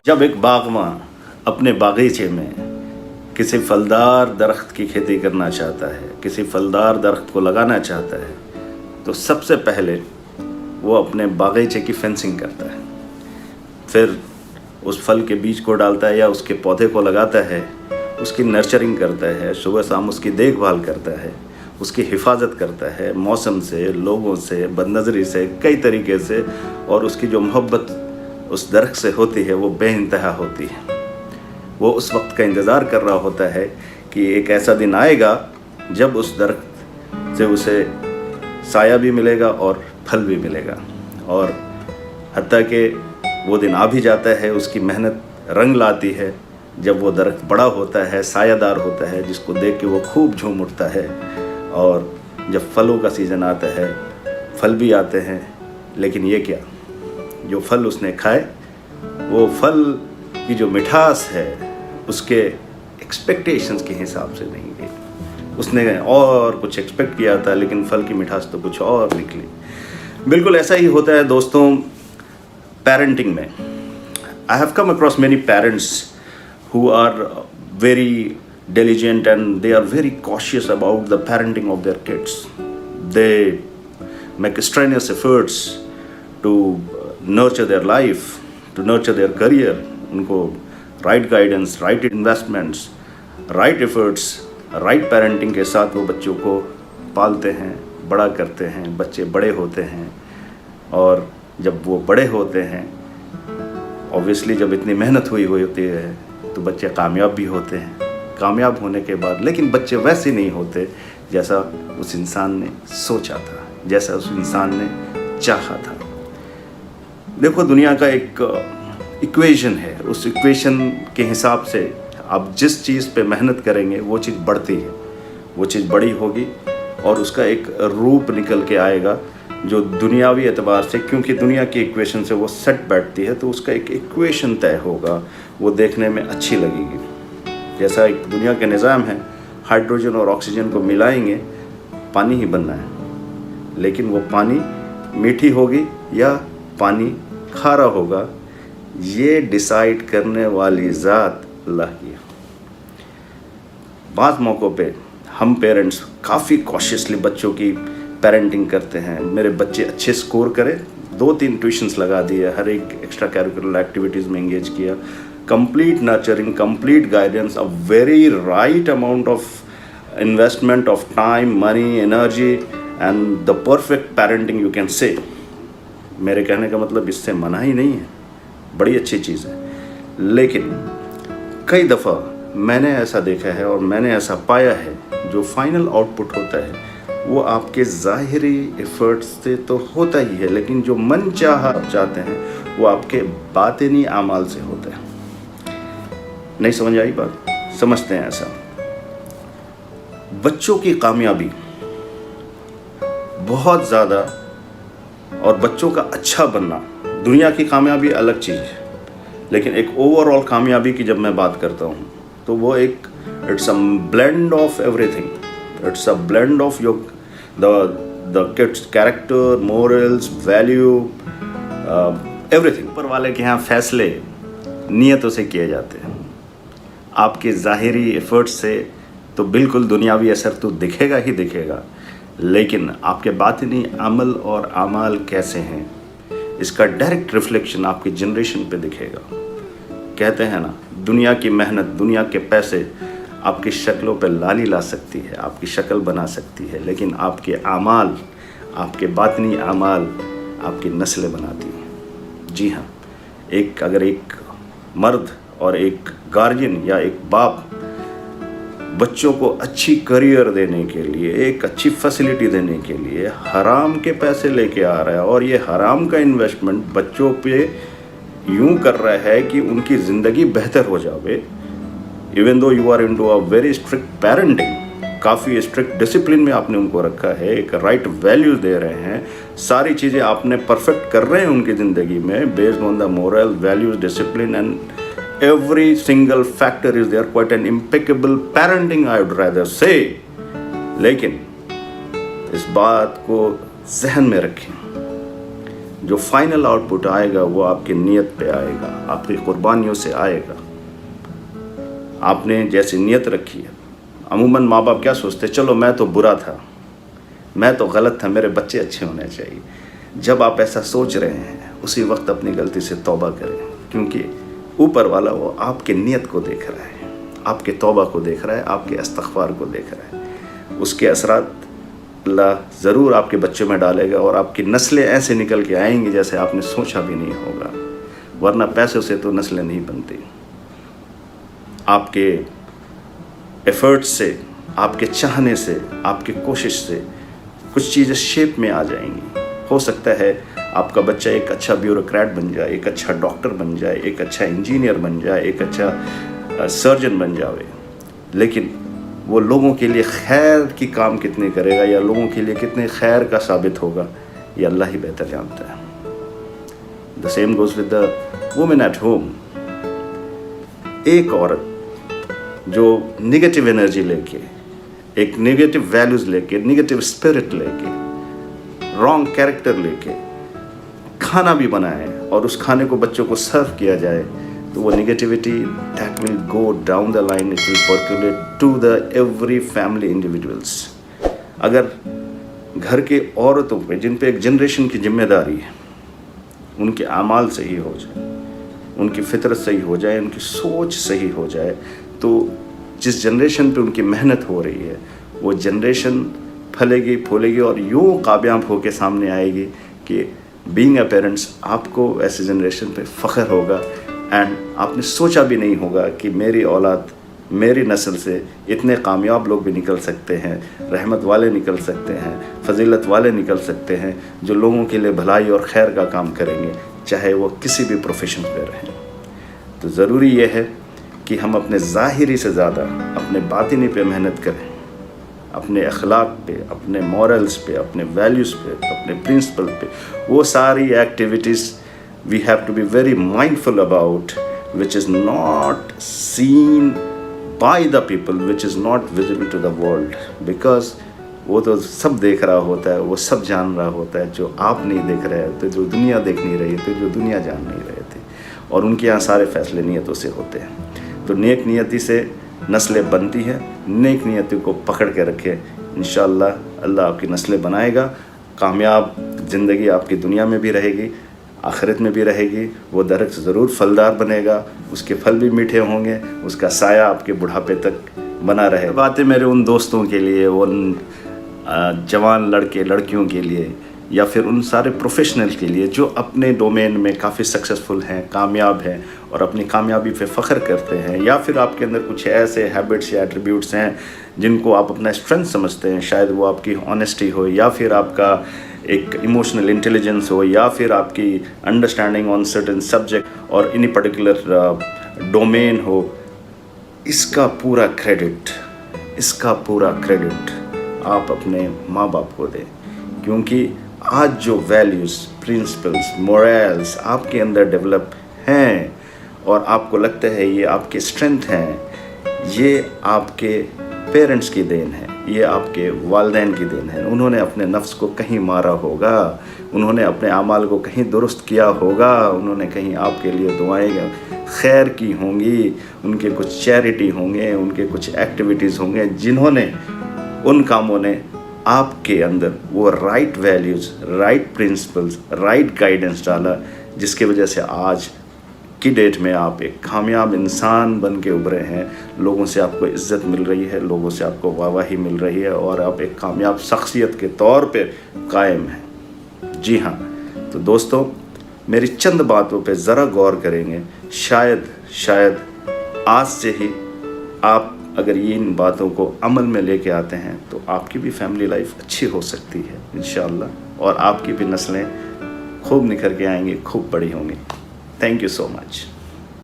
जब एक बागवां अपने बागीचे में किसी फलदार दरख्त की खेती करना चाहता है, किसी फलदार दरख्त को लगाना चाहता है, तो सबसे पहले वो अपने बागीचे की फेंसिंग करता है। फिर उस फल के बीज को डालता है या उसके पौधे को लगाता है, उसकी नर्चरिंग करता है, सुबह शाम उसकी देखभाल करता है, उसकी हिफाजत करता है मौसम से, लोगों से, बदनज़री से, कई तरीके से। और उसकी जो मोहब्बत उस दरख्त से होती है वो बेइंतहा होती है। वो उस वक्त का इंतज़ार कर रहा होता है कि एक ऐसा दिन आएगा जब उस दरख्त से उसे साया भी मिलेगा और फल भी मिलेगा। और हत्ता कि वो दिन आ भी जाता है, उसकी मेहनत रंग लाती है जब वो दरख्त बड़ा होता है, सायादार होता है, जिसको देख के वो खूब झूम उठता है। और जब फलों का सीज़न आता है, फल भी आते हैं, लेकिन ये क्या, जो फल उसने खाए वो फल की जो मिठास है उसके एक्सपेक्टेशंस के हिसाब से नहीं गई। उसने और कुछ एक्सपेक्ट किया था, लेकिन फल की मिठास तो कुछ और निकली। बिल्कुल ऐसा ही होता है दोस्तों पेरेंटिंग में। I have come across many parents who are very diligent and they are very cautious about the parenting of their kids. They make strenuous efforts to nurture their life, to nurture their career. उनको right guidance, right investments, right efforts, right parenting के साथ वो बच्चों को पालते हैं, बड़ा करते हैं, बच्चे बड़े होते हैं। और जब वो बड़े होते हैं, ऑब्वियसली जब इतनी मेहनत हुई होती है तो बच्चे कामयाब भी होते हैं। कामयाब होने के बाद लेकिन बच्चे वैसे नहीं होते जैसा उस इंसान ने सोचा था, जैसा उस इंसान ने चाहा था। देखो, दुनिया का एक इक्वेशन है, उस इक्वेशन के हिसाब से आप जिस चीज़ पे मेहनत करेंगे वो चीज़ बढ़ती है, वो चीज़ बड़ी होगी और उसका एक रूप निकल के आएगा जो दुनियावी एतबार से, क्योंकि दुनिया की इक्वेशन से वो सेट बैठती है, तो उसका एक इक्वेशन तय होगा, वो देखने में अच्छी लगेगी। जैसा एक दुनिया के निज़ाम है, हाइड्रोजन और ऑक्सीजन को मिलाएंगे, पानी ही बनना है, लेकिन वो पानी मीठी होगी या पानी खारा होगा, ये डिसाइड करने वाली ज़ात अल्लाह की है। बाज़ मौक़ों पे हम पेरेंट्स काफ़ी कॉशियसली बच्चों की पेरेंटिंग करते हैं। मेरे बच्चे अच्छे स्कोर करें, 2-3 ट्यूशन्स लगा दिए, हर एक एक्स्ट्रा कैरिकुलर एक्टिविटीज़ में इंगेज किया, complete nurturing, complete guidance, a very right amount of investment of time, money, energy and the perfect parenting you can say. मेरे कहने का मतलब इससे मना ही नहीं है, बड़ी अच्छी चीज़ है। लेकिन कई दफ़ा मैंने ऐसा देखा है और मैंने ऐसा पाया है, जो फाइनल आउटपुट होता है वो आपके ज़ाहिरी एफर्ट्स से तो होता ही है, लेकिन जो मन चाहा आप चाहते हैं वो आपके बातिनी आमाल से होता है। नहीं समझ आई बात? समझते हैं ऐसा। बच्चों की कामयाबी बहुत ज़्यादा और बच्चों का अच्छा बनना, दुनिया की कामयाबी अलग चीज़ है, लेकिन एक ओवरऑल कामयाबी की जब मैं बात करता हूँ तो वो एक it's a blend of everything. It's a blend of your the kids character, morals, value, everything। ऊपर वाले के यहाँ फैसले नियतों से किए जाते हैं। आपके ज़ाहिरी एफर्ट्स से तो बिल्कुल दुनियावी असर तो दिखेगा ही दिखेगा, लेकिन आपके बातिनी अमल और आमाल कैसे हैं, इसका डायरेक्ट रिफ्लेक्शन आपकी जनरेशन पे दिखेगा। कहते हैं ना, दुनिया की मेहनत, दुनिया के पैसे आपकी शक्लों पे लाली ला सकती है, आपकी शक्ल बना सकती है, लेकिन आपके आमाल, आपके बातनी आमाल आपकी नस्लें बनाती हैं। जी हाँ, अगर एक मर्द और एक गार्जियन या एक बाप बच्चों को अच्छी करियर देने के लिए, एक अच्छी फैसिलिटी देने के लिए हराम के पैसे लेके आ रहा है और ये हराम का इन्वेस्टमेंट बच्चों पे यूँ कर रहा है कि उनकी ज़िंदगी बेहतर हो जाए, even though you are into a very strict parenting, काफ़ी स्ट्रिक्ट डिसिप्लिन में आपने उनको रखा है, एक राइट वैल्यूज़ दे रहे हैं, सारी चीज़ें आपने परफेक्ट कर रहे हैं उनकी ज़िंदगी में based on the moral values, discipline and every single factor is there, quite an impeccable parenting I would rather say. लेकिन इस बात को जहन में रखें, जो फाइनल आउटपुट आएगा वो आपकी नीयत पे आएगा, आपकी कुर्बानियों से आएगा। आपने जैसी नीयत रखी है। अमूमन माँ बाप क्या सोचते, चलो मैं तो बुरा था, मैं तो गलत था, मेरे बच्चे अच्छे होने चाहिए। जब आप ऐसा सोच रहे हैं उसी वक्त अपनी गलती से तौबा करें, क्योंकि ऊपर वाला वो आपके नीयत को देख रहा है, आपके तौबा को देख रहा है, आपके इस्तग़फ़ार को देख रहा है। उसके असरात अल्लाह ज़रूर आपके बच्चों में डालेगा और आपकी नस्लें ऐसे निकल के आएंगी जैसे आपने सोचा भी नहीं होगा। वरना पैसों से तो नस्लें नहीं बनती, आपके एफ़र्ट्स से, आपके चाहने से, आपकी कोशिश से कुछ चीज़ें शेप में आ जाएंगी। हो सकता है आपका बच्चा एक अच्छा ब्यूरोक्रेट बन जाए, एक अच्छा डॉक्टर बन जाए, एक अच्छा इंजीनियर बन जाए, एक अच्छा सर्जन बन जाए, लेकिन वो लोगों के लिए खैर की काम कितने करेगा या लोगों के लिए कितने खैर का साबित होगा, ये अल्लाह ही बेहतर जानता है। The same goes with the women at home. एक औरत जो नेगेटिव एनर्जी लेके, एक नेगेटिव वैल्यूज़ लेके, नेगेटिव स्पिरिट लेके, रॉन्ग कैरेक्टर लेके खाना भी बनाए और उस खाने को बच्चों को सर्व किया जाए, तो वो negativity that will go down the line, it will percolate to the every family individuals. अगर घर के औरतों पे, जिन पे एक जनरेशन की जिम्मेदारी है, उनके आमाल सही हो जाए, उनकी फितरत सही हो जाए, उनकी सोच सही हो जाए, तो जिस जनरेशन पे उनकी मेहनत हो रही है वो जनरेशन फलेगी फूलेगी और यूँ कामयाब होकर सामने आएगी कि बीइंग अ पेरेंट्स आपको ऐसे जनरेशन पे फ़ख्र होगा। एंड आपने सोचा भी नहीं होगा कि मेरी औलाद, मेरी नस्ल से इतने कामयाब लोग भी निकल सकते हैं, रहमत वाले निकल सकते हैं, फजीलत वाले निकल सकते हैं, जो लोगों के लिए भलाई और खैर का काम करेंगे, चाहे वो किसी भी प्रोफेशन पे रहें। तो ज़रूरी ये है कि हम अपने ज़ाहिरी से ज़्यादा अपने बातिनी पे मेहनत करें, अपने अखलाक पे, अपने मॉरल्स पे, अपने वैल्यूज़ पे, अपने प्रिंसिपल पे। वो सारी activities we have to be very mindful about, which is not seen by the people, which is not visible to the world, because वो तो सब देख रहा होता है, वो सब जान रहा होता है, जो आप नहीं देख रहे थे, जो दुनिया देख नहीं रही थी, जो दुनिया जान नहीं रहे थे। और उनके यहाँ सारे फैसले नीयतों से होते हैं। तो नेक नियति से नस्लें बनती हैं, नेक नियति को पकड़ के रखें, इंशाअल्लाह अल्लाह आपकी नस्लें बनाएगा। कामयाब ज़िंदगी आपकी दुनिया में भी रहेगी, आखिरत में भी रहेगी। वो दरख्त ज़रूर फलदार बनेगा, उसके फल भी मीठे होंगे, उसका साया आपके बुढ़ापे तक बना रहे। बातें मेरे उन दोस्तों के लिए, उन जवान लड़के लड़कियों के लिए, या फिर उन सारे प्रोफेशनल के लिए जो अपने डोमेन में काफ़ी सक्सेसफुल हैं, कामयाब हैं और अपनी कामयाबी पे फ़ख्र करते हैं, या फिर आपके अंदर कुछ ऐसे हैबिट्स या एट्रीब्यूट्स हैं जिनको आप अपना स्ट्रेंथ समझते हैं। शायद वो आपकी ऑनेस्टी हो, या फिर आपका एक इमोशनल इंटेलिजेंस हो, या फिर आपकी अंडरस्टैंडिंग ऑन सर्टेन सब्जेक्ट और एनी पर्टिकुलर डोमेन हो। इसका पूरा क्रेडिट आप अपने माँ बाप को दें, क्योंकि आज जो वैल्यूज़, प्रिंसिपल्स, मोरल्स आपके अंदर डेवलप हैं और आपको लगता है ये आपके स्ट्रेंथ हैं, ये आपके पेरेंट्स की देन है, ये आपके वालिदैन की देन है। उन्होंने अपने नफ्स को कहीं मारा होगा, उन्होंने अपने आमाल को कहीं दुरुस्त किया होगा, उन्होंने कहीं आपके लिए दुआएं खैर की होंगी, उनके कुछ चैरिटी होंगे, उनके कुछ एक्टिविटीज़ होंगे, जिन्होंने उन कामों ने आपके अंदर वो right values, right principles, right guidance डाला, जिसकी वजह से आज की डेट में आप एक कामयाब इंसान बन के उभरे हैं। लोगों से आपको इज़्ज़त मिल रही है, लोगों से आपको वाहवाही मिल रही है और आप एक कामयाब शख्सियत के तौर पे कायम हैं। जी हाँ, तो दोस्तों मेरी चंद बातों पे ज़रा गौर करेंगे, शायद आज से ही आप अगर ये इन बातों को अमल में लेके आते हैं तो आपकी भी फैमिली लाइफ अच्छी हो सकती है इंशाअल्लाह, और आपकी भी नस्लें खूब निखर के आएंगी, खूब बड़ी होंगी। Thank you so much.